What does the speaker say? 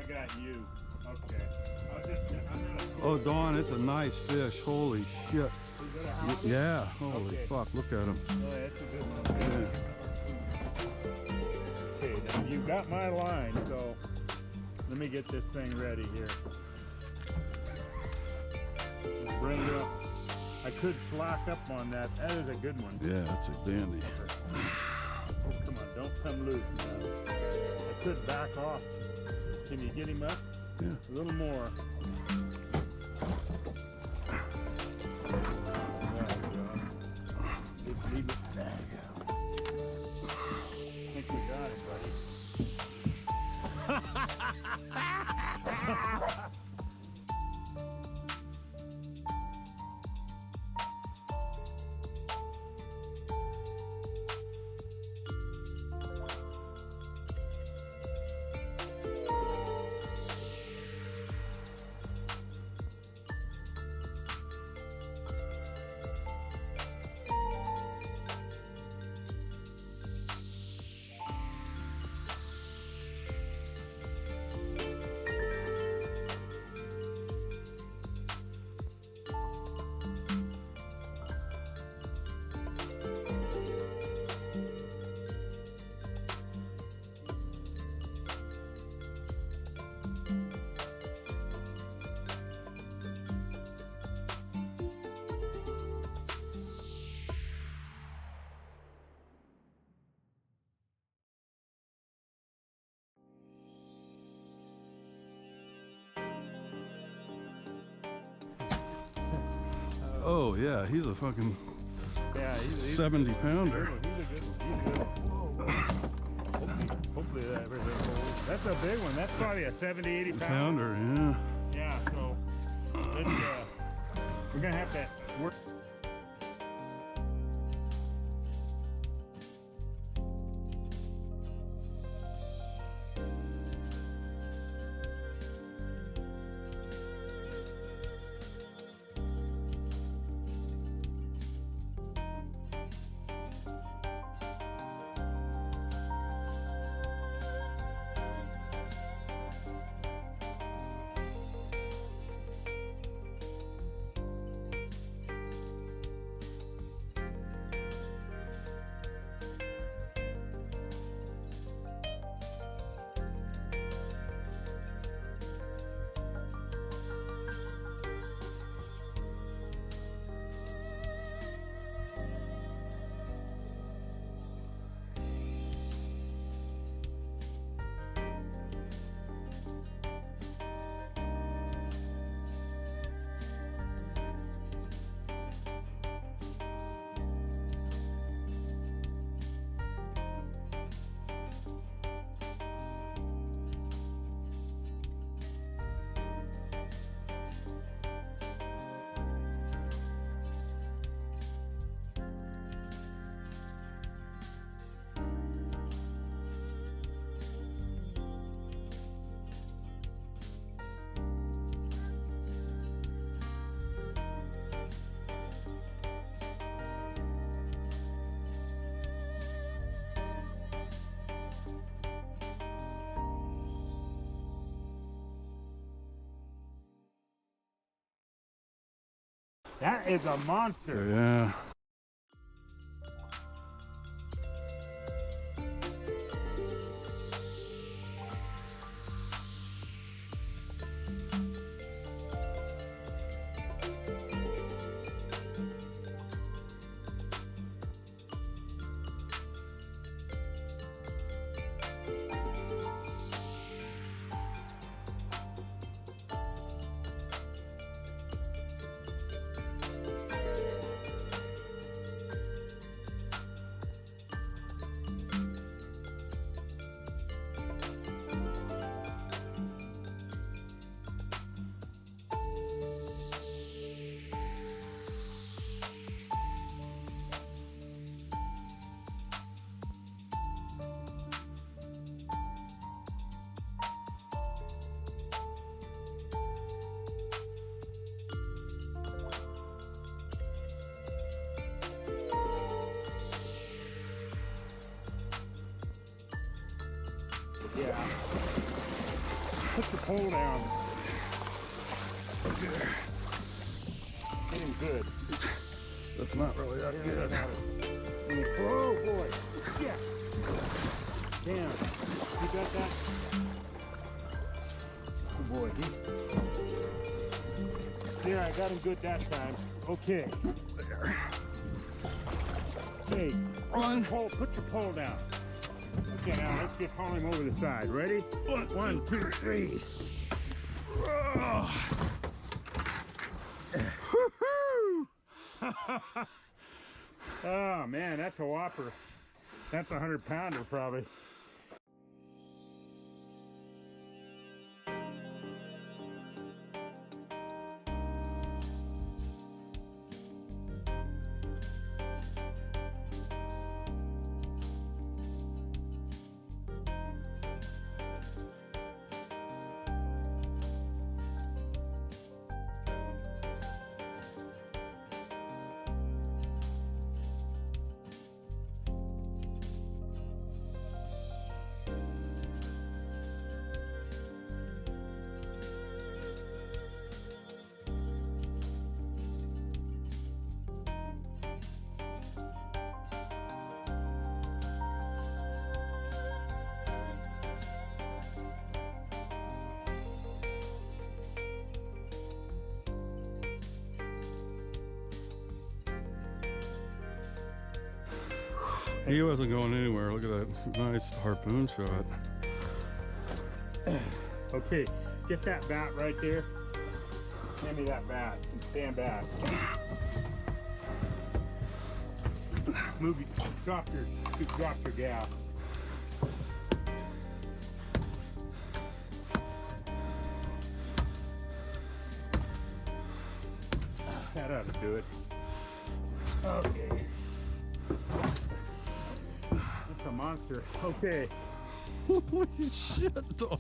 got you. Okay. I'm gonna Oh, Dawn, it's a nice fish. Holy shit. Is it a halibut? Yeah, holy Okay. fuck, look at him. Oh, that's a good one. Okay, now you got my line, so let me get this thing ready here. Bring it up. I could slack up on that. That is a good one. Yeah, that's a dandy. Oh, come on, don't come loose now. I could back off. Can you get him up? Yeah. A little more. Just leave it. There you go. I think we got him, buddy. Oh, yeah, he's a fucking Yeah, he's 70 a pounder. good one. He's a good one. He's a good one. Hopefully that everything holds. That's a big one. That's probably a 70, 80 pounder. Yeah. Yeah, so let's, we're gonna have to work. That is a monster. So, yeah. Yeah. Put the pole down. Getting good. That's not really that good. Oh boy. Yeah. Damn. You got that? Oh boy. There, I got him good that time. Okay. There. Hey, Run. put your pole down. Okay, now let's just haul him over the side. Ready? One, two, three. Oh man, that's a whopper. That's a 100-pounder probably. He wasn't going anywhere. Look at that nice harpoon shot. Okay, get that bat right there. Hand me that bat and stand back. Move your, drop your gas. That ought to do it. Okay. It's a monster. Okay. Holy shit, Don.